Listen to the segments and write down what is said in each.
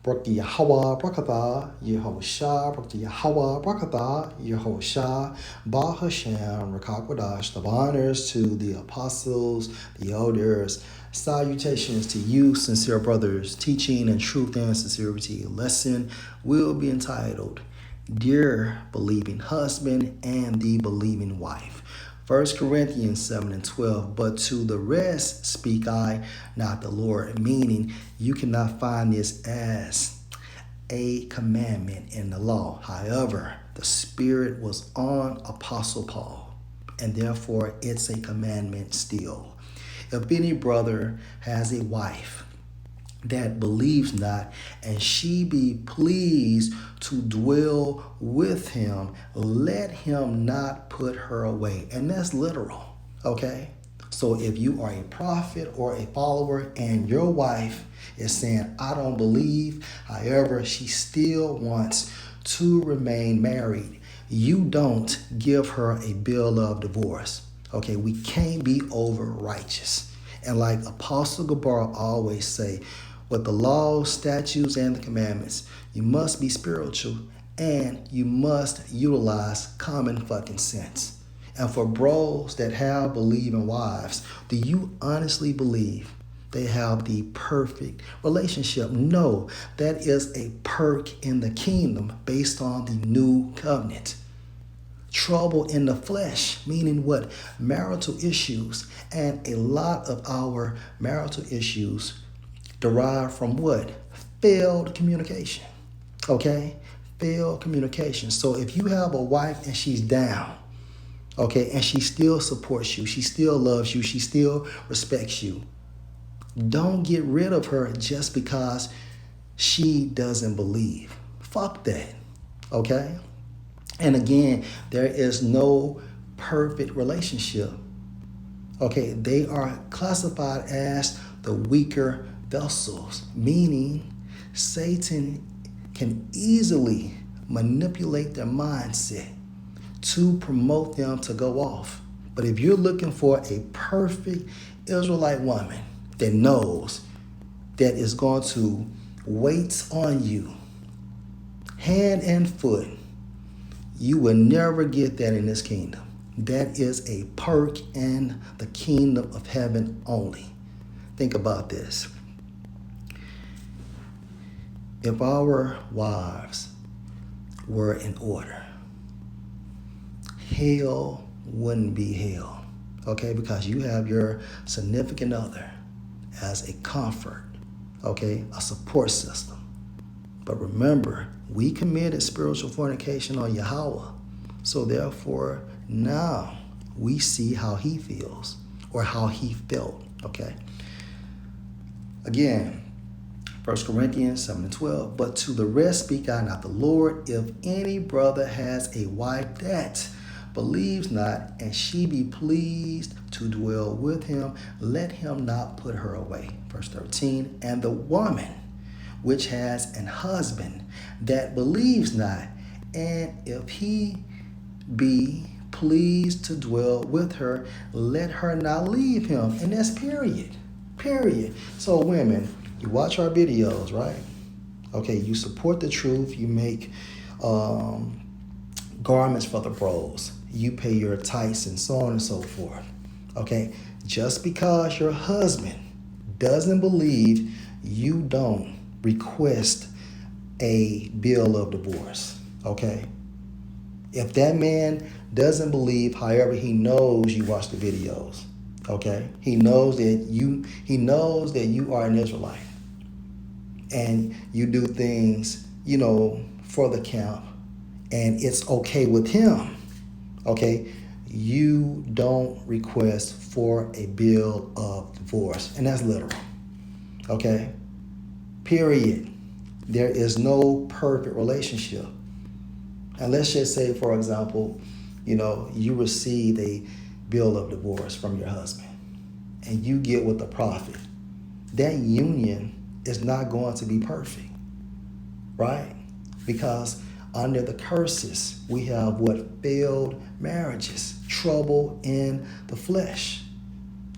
Barak Yahweh Barakatah, Yehoshua, Barak Yahweh Barakatah, Yehoshua, Ba Hashem, Rakakwadash, the honors to the apostles, the elders. Salutations to you, sincere brothers. Teaching and truth and sincerity. Lesson will be entitled, Dear Believing Husband and the Believing Wife. 1 Corinthians 7 and 12, but to the rest speak I, not the Lord, meaning you cannot find this as a commandment in the law. However, the Spirit was on Apostle Paul, and therefore it's a commandment still. If any brother has a wife that believes not, and she be pleased to dwell with him, let him not put her away. And that's literal, okay? So if you are a prophet or a follower and your wife is saying, I don't believe, however, she still wants to remain married, you don't give her a bill of divorce. Okay, we can't be over righteous. And like Apostle Gabar always say, with the laws, statutes, and the commandments, you must be spiritual and you must utilize common fucking sense. And for bros that have believing wives, do you honestly believe they have the perfect relationship? No, that is a perk in the kingdom based on the new covenant. Trouble in the flesh, meaning what? Marital issues. And a lot of our marital issues derive from what? Failed communication. Okay? Failed communication. So if you have a wife and she's down, okay, and she still supports you, she still loves you, she still respects you, don't get rid of her just because she doesn't believe. Fuck that. Okay? And again, there is no perfect relationship. Okay, they are classified as the weaker vessels, meaning Satan can easily manipulate their mindset to promote them to go off. But if you're looking for a perfect Israelite woman that knows that is going to wait on you hand and foot, you will never get that in this kingdom. That is a perk in the kingdom of heaven only. Think about this. If our wives were in order, hell wouldn't be hell, okay? Because you have your significant other as a comfort, okay? A support system. But remember, we committed spiritual fornication on Yahweh. So therefore, now we see how he feels or how he felt, okay? Again, 1 Corinthians 7 and 12, but to the rest speak I, not the Lord. If any brother has a wife that believes not, and she be pleased to dwell with him, let him not put her away. Verse 13, and the woman which has an husband that believes not, and if he be pleased to dwell with her, let her not leave him. And that's period. Period. So women, you watch our videos, right? Okay, you support the truth. You make garments for the bros. You pay your tithes and so on and so forth. Okay, just because your husband doesn't believe, you don't request a bill of divorce. Okay, if that man doesn't believe, however, he knows you watch the videos. Okay, he knows that you are an Israelite, and you do things, for the camp, and it's okay with him. Okay, you don't request for a bill of divorce, and that's literal. Okay, period. There is no perfect relationship. And let's just say, for example, you receive a bill of divorce from your husband and you get with the prophet. That union is not going to be perfect, right? Because under the curses, we have failed marriages, trouble in the flesh.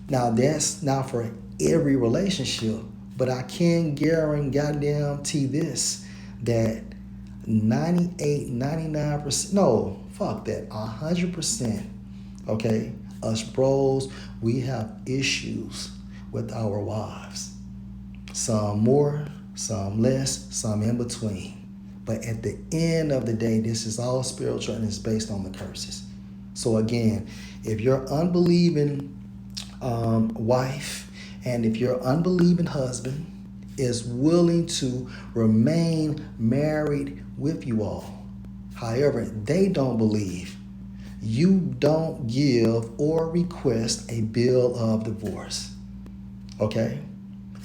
Now, that's not for every relationship, But I can guarantee this, that 98, 99%, no, fuck that, 100%, okay, us bros, we have issues with our wives. Some more, some less, some in between. But at the end of the day, this is all spiritual and it's based on the curses. So again, if your unbelieving wife and if your unbelieving husband is willing to remain married with you all, however, they don't believe, you don't give or request a bill of divorce. Okay?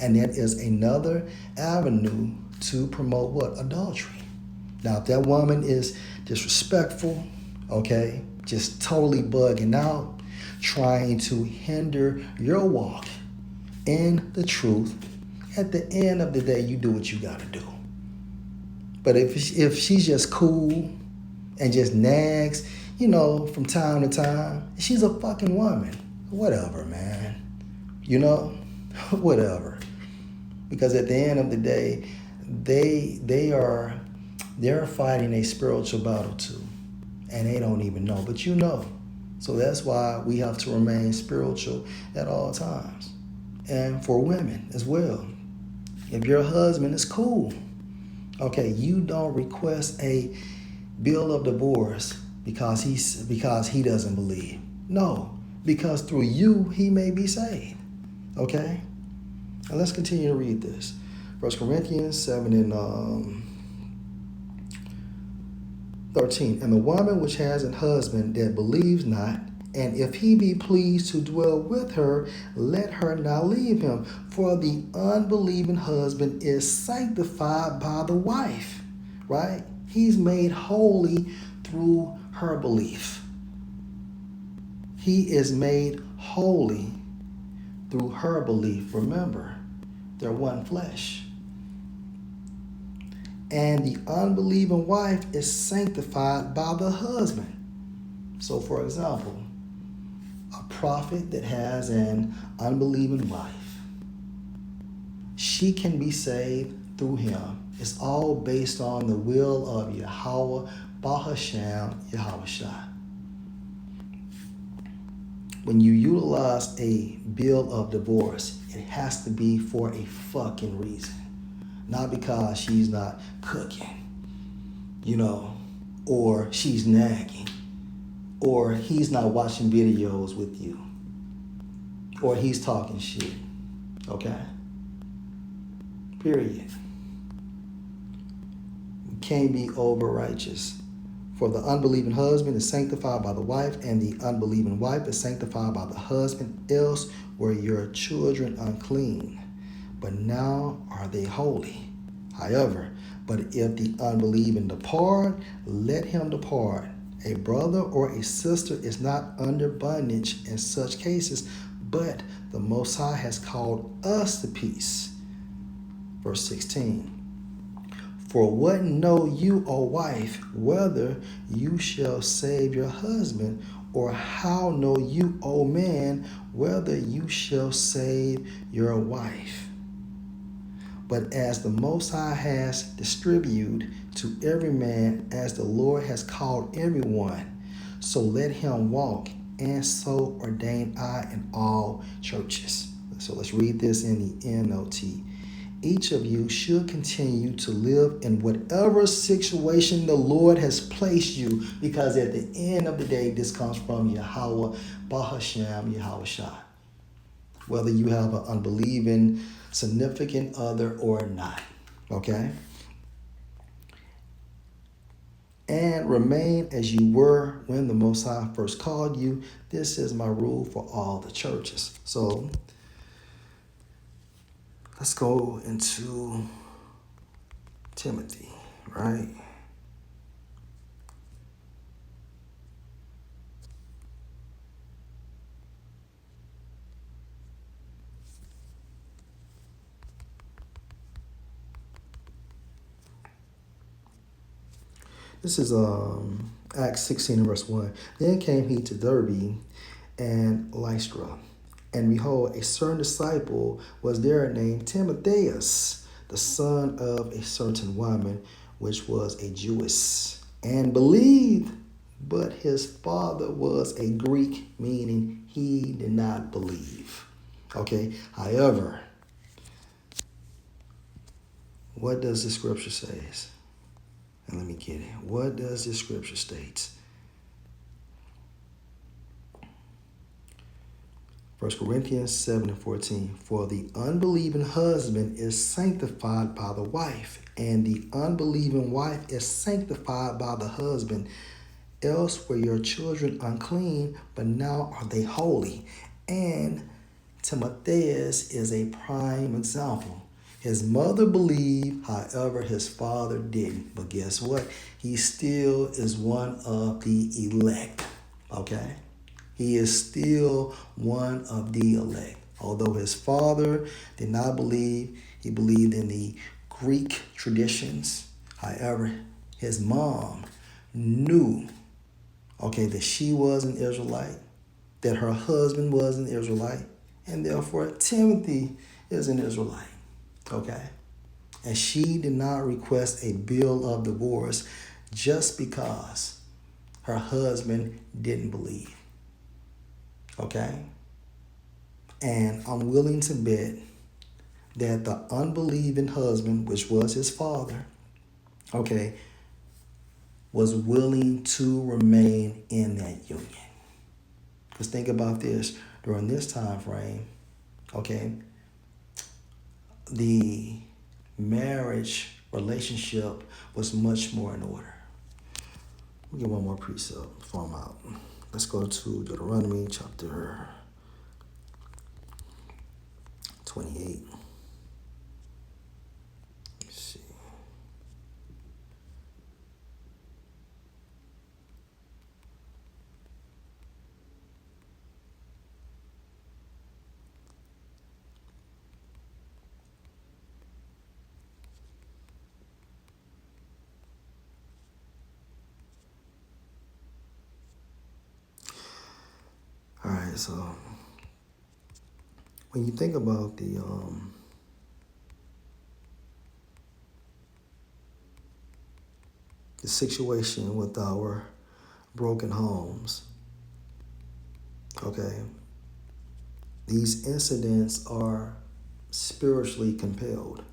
And that is another avenue to promote what? Adultery. Now, if that woman is disrespectful, okay, just totally bugging out, trying to hinder your walk in the truth, at the end of the day, you do what you got to do. But if she's just cool and just nags, from time to time, she's a fucking woman. Whatever, man. Whatever. Because at the end of the day, they're fighting a spiritual battle too. And they don't even know, but you know. So that's why we have to remain spiritual at all times. And for women as well. If your husband is cool, okay, you don't request a bill of divorce because he doesn't believe. No, because through you he may be saved. Okay? Now let's continue to read this. 1 Corinthians 7 and 13. And the woman which has an husband that believes not, and if he be pleased to dwell with her, let her not leave him. For the unbelieving husband is sanctified by the wife, right? He's made holy through her belief. He is made holy through her belief. Remember, they're one flesh. And the unbelieving wife is sanctified by the husband. So, for example, a prophet that has an unbelieving wife, she can be saved through him. It's all based on the will of Yahweh, Bahasham, Yahushua. When you utilize a bill of divorce, it has to be for a fucking reason. Not because she's not cooking, or she's nagging, or he's not watching videos with you, or he's talking shit. Okay? Period. You can't be over righteous. For the unbelieving husband is sanctified by the wife, and the unbelieving wife is sanctified by the husband, else were your children unclean. But now are they holy. However, but if the unbelieving depart, let him depart. A brother or a sister is not under bondage in such cases, but the Most High has called us to peace. Verse 16. For what know you, O wife, whether you shall save your husband, or how know you, O man, whether you shall save your wife? But as the Most High has distributed to every man, as the Lord has called everyone, so let him walk, and so ordain I in all churches. So let's read this in the NLT. Each of you should continue to live in whatever situation the Lord has placed you, because at the end of the day, this comes from Yahweh, Bahasham, Yahushua. Whether you have an unbelieving significant other or not, okay? And remain as you were when the Most High first called you. This is my rule for all the churches. So let's go into Timothy, right? This is Acts 16 and verse 1. Then came he to Derbe and Lystra, And behold, a certain disciple was there named Timotheus, the son of a certain woman, which was a Jewess, and believed, but his father was a Greek, meaning he did not believe. Okay, however, what does the scripture say? And let me get it. What does the scripture state? 1 Corinthians 7:14. For the unbelieving husband is sanctified by the wife, and the unbelieving wife is sanctified by the husband. Else were your children unclean, but now are they holy. And Timotheus is a prime example. His mother believed, however, his father didn't. But guess what? He still is one of the elect. Okay? He is still one of the elect. Although his father did not believe, he believed in the Greek traditions. However, his mom knew, okay, that she was an Israelite, that her husband was an Israelite, and therefore Timothy is an Israelite. Okay? And she did not request a bill of divorce just because her husband didn't believe. Okay? And I'm willing to bet that the unbelieving husband, which was his father, okay, was willing to remain in that union. Because think about this, during this time frame, okay, the marriage relationship was much more in order. We'll get one more precept before I'm out. Let's go to Deuteronomy chapter 28. Let's see. All right, so when you think about the situation with our broken homes, okay, these incidents are spiritually compelled.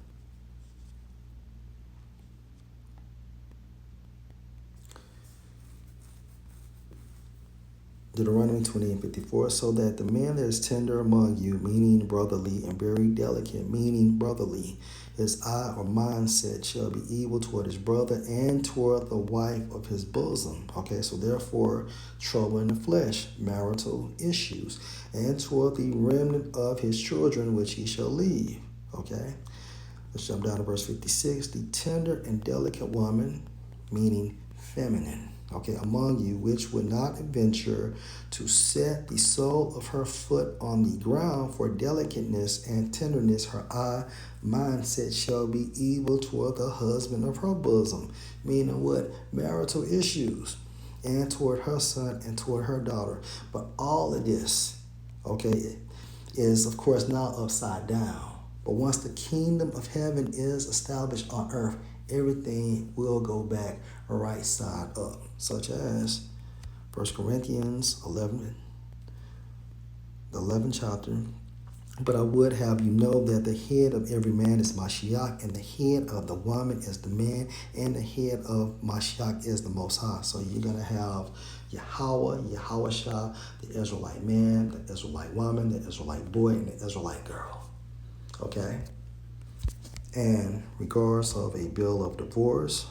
Deuteronomy 28:54, so that the man that is tender among you, meaning brotherly, and very delicate, meaning brotherly, his eye or mindset shall be evil toward his brother and toward the wife of his bosom. Okay, so therefore, trouble in the flesh, marital issues, and toward the remnant of his children which he shall leave. Okay, let's jump down to verse 56. The tender and delicate woman, meaning feminine, okay, among you, which would not venture to set the sole of her foot on the ground for delicateness and tenderness, her eye mindset shall be evil toward the husband of her bosom, meaning what? Marital issues, and toward her son and toward her daughter. But all of this, okay, is of course now upside down. But once the kingdom of heaven is established on earth, everything will go back right side up, such as 1 Corinthians 11, the 11th chapter. But I would have you know that the head of every man is Mashiach, and the head of the woman is the man, and the head of Mashiach is the Most High. So you're going to have Yahweh, Yahawashah, the Israelite man, the Israelite woman, the Israelite boy, and the Israelite girl. Okay? And regardless of a bill of divorce,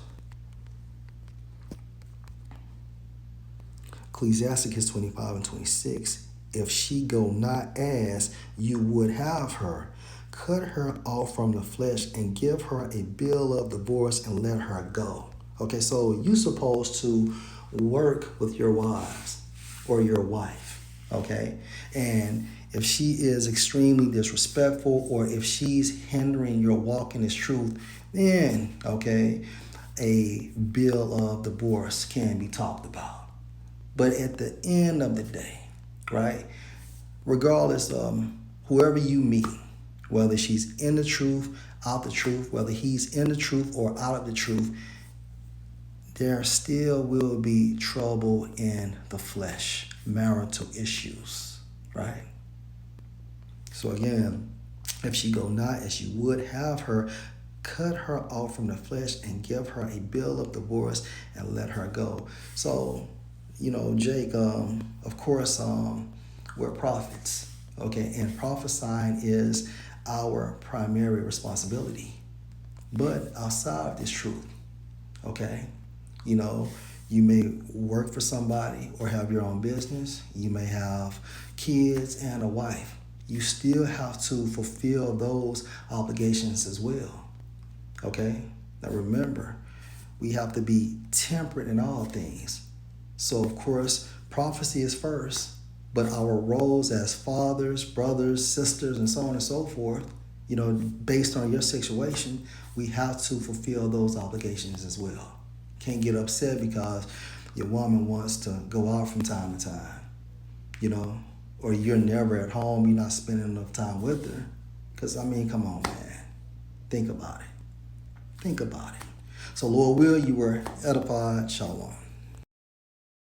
Ecclesiasticus 25:26, if she go not as you would have her, cut her off from the flesh and give her a bill of divorce and let her go. Okay, so you're supposed to work with your wives or your wife, okay? And if she is extremely disrespectful or if she's hindering your walk in this truth, then, okay, a bill of divorce can be talked about. But at the end of the day, right, regardless, whoever you meet, whether she's in the truth, out the truth, whether he's in the truth or out of the truth, there still will be trouble in the flesh, marital issues, right? So again, if she go not as you would have her, cut her off from the flesh and give her a bill of divorce and let her go. So, Jake, of course, we're prophets, okay? And prophesying is our primary responsibility. But outside of this truth, okay, you may work for somebody or have your own business. You may have kids and a wife. You still have to fulfill those obligations as well, okay? Now remember, we have to be temperate in all things. So of course, prophecy is first, but our roles as fathers, brothers, sisters, and so on and so forth, based on your situation, we have to fulfill those obligations as well. Can't get upset because your woman wants to go out from time to time, or you're never at home, you're not spending enough time with her. Because, come on, man. Think about it. So, Lord will, you were edified. Shalom.